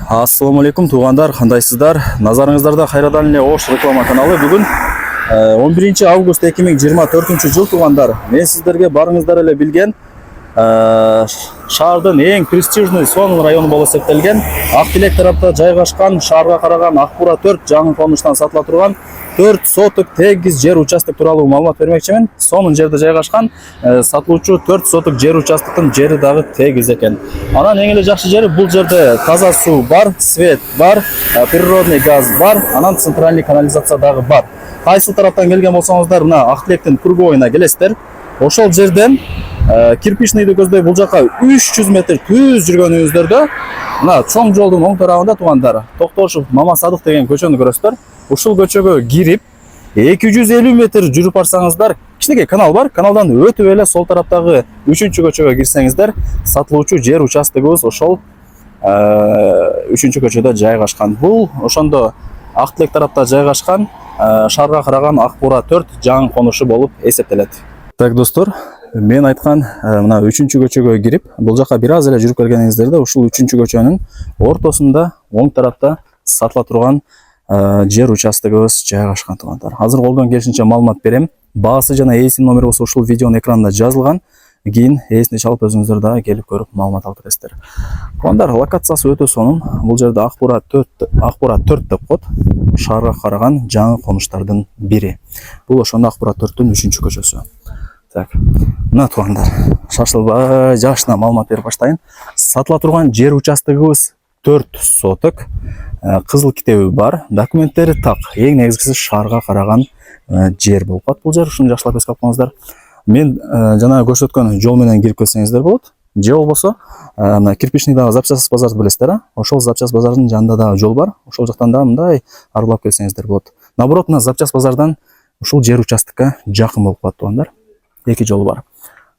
Ассаламу алейкум туғандар, қандайсыздар? Назарыңыздарда Хайрадан эле Ош реклама каналы. Бүгін 11 август 2024 жыл туғандар. Мен сіздерге барыңыздар эле билген шаардын эң престижный Сонун району болуп эсептелген Ақтилек тарапта жайгашкан, шаарга караган Акбура 4 жаңы конуштан сатыла турган 4 соток тегиз жер участок тууралуу маалымат бермекчимин. Сонун жерде жайгашкан, сатылуучу 4 соток жер участоктун жери дагы тегиз экен. Анан эң эле жакшы жери бул жерде таза суу бар, свет бар, природный газ бар, анан центральный канализация дагы бар. Кайсы тараптан келген болсоңуздар, мына Ақтилектин круговойуна келесиздер. Ошол жерден кирпичныйды көздөй бул жака 300 метр түз жүргөнүңүздөрдө мына чоң жолдун оң тарабында тугандар Токтошов Мама Садык деген көчөнү көрөсүздөр. Ушул көчөгө кирип 250 метр жүрүп барсаңыздар, кичинекей канал бар. Каналдан өтүп эле сол тараптагы 3-чү көчөгө кирсеңиздер, сатылуучу жер участогубуз ошол 3-чү көчөдө жайгашкан. Бул ошондо Ақтилек тарапта жайгашкан, шаарга караган Акбура 4 жаңы конушу болуп эсептелет. Так, достор, мен айткан мына 3-чү көчөгө кирип, бул жака бир аз эле жүрүп келгениңиздерде, ушул 3-чү көчөнүн ортосунда оң тарапта сатыла турган жер участогубуз жайгашкан тугандар. Азыр колдон келишинче маалымат берем. Баасы жана ээсинин номери болсо ушул видеонун экранында жазылган. Кийин ээсине чалып өзүңүздөр дагы келип көрүп маалымат алып кетесиздер. Тугандар, локациясы өтө сонун. Бул жерде Акбура 4 деп коет. Шаарга караган жаңы конуштардын бири. Бул ошондо Акбура 4-түн 3-чү көчөсү. Так, мына тугандар, шашылбай жашына маалымат берип баштайын. Сатыла турган жер участогубуз 4 соток, кызыл китеби бар, документтери так. Эң негизгиси шаарга караган жер болуп калат бул жер. Ушуну жакшылап эске алып коюңуздар. Мен жана көрсөткөн жол менен кирип келсеңиздер болот. Же болбосо, мына кирпичныйдагы запчасть базарды билесиздер, ошол запчасть базардын жанында дагы жол бар. Ошол жактан да мындай аралап келсеңиздер болот. Наоборот, мына запчасть базардан ушул жер участокко жакын болуп калат тугандар. Эки жол бар.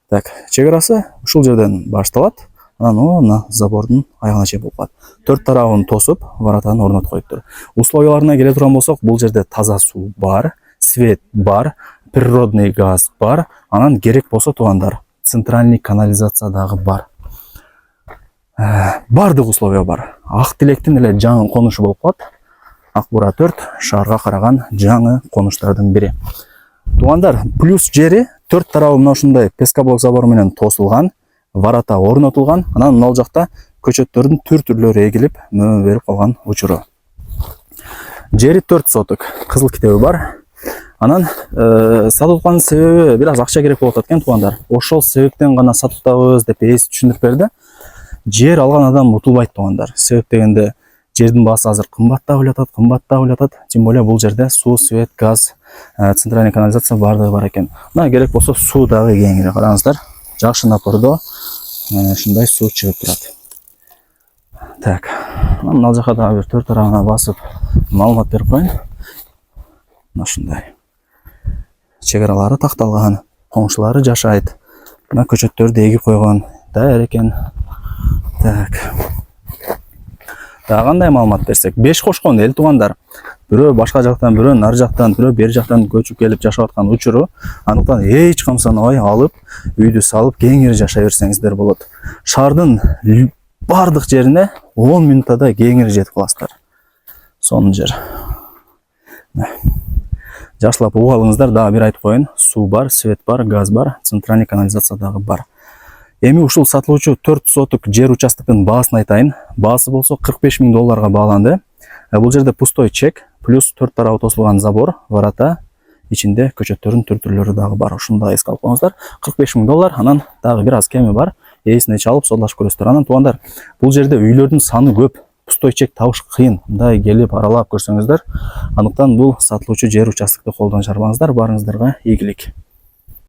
Так, чек-арасы ушул жерден башталат. Анан мына забордун аягына чейин болуп калат. Төрт тарабын тосуп, воротаны орнотуп коюптур. Условияларына келе турган болсок, бул жерде таза суу бар, свет бар, природный газ бар. Анан керек болсо тугандар, центральный канализация дагы бар. Бардык условия бар. Ақтилектин эле жаңы конушу болуп калат. Акбура 4 шаарга караган жаңы конуштардын бири. Тугандар, плюс жери 4 тарабы мына ушундай пескоблок забор менен тосулган, ворота орнотулган. Анан мына жакта көчөттөрдүн түр-түрлөрү эгилип, мөмө берип калган учуру. Жери 4 соток, кызыл китеби бар. Анан сатылган себеби бир аз акча керек болуп аткан тугандар. Ошол себептен гана сатабыз деп ээси түшүндүрүп берди. Жер алган адам утулбайт тугандар. Себеп дегенде жердин баасы азыр кымбаттап жатат. Тем более бул жерде суу, свет, газ, центральный канализация бардыгы бар экен. Мына керек болсо суу дагы кеңири караңыздар. Жакшы напордо ушундай суу чыгып турат. Так, мына жака дагы бир төрт тарабына басып маалымат берип коеюн. Мына ушундай. Чек-аралары такталган, коңшулары жашайт. Мына көчөттөрдү эгип койгон. Даяр экен. Так. Кандай маалымат берсек, 5 кошкон эл тугандар. Бирөө башка жактан, бирөө нар жактан, бирөө бери жактан көчүп келип жашап аткан учуру. Андыктан эч камсанабай алып, үйдү салып, кеңири жашай берсеңиздер болот. Шаардын бардык жерине 10 минутада кеңири жетип каласыздар. Сонун жер. Жакшылап угуп алыңыздар, дагы бир айтып коеюн. Суу бар, свет бар, газ бар, центральный канализация дагы бар. Эми ушул сатылуучу 4 соток жер участоктун баасын айтайын. Баасы болсо $45,000 бааланды. Бул жерде пустой чек, плюс 4 тарабы тосулган забор, ворота, ичинде көчөттөрдүн түр-түрлөрү дагы бар. Ушуну дагы эске алып коюңуздар. $45,000, анан дагы бир аз кеми бар. Ээсине чалып содалашып көрөсүздөр. Анан тугандар, бул жерде үйлөрдүн саны көп. Пустой чек табыш кыйын. Мындай келип аралап көрсөңүздөр, андыктан бул сатылуучу жер участокты колдон чарбаңыздар. Барыңыздарга ийгилик.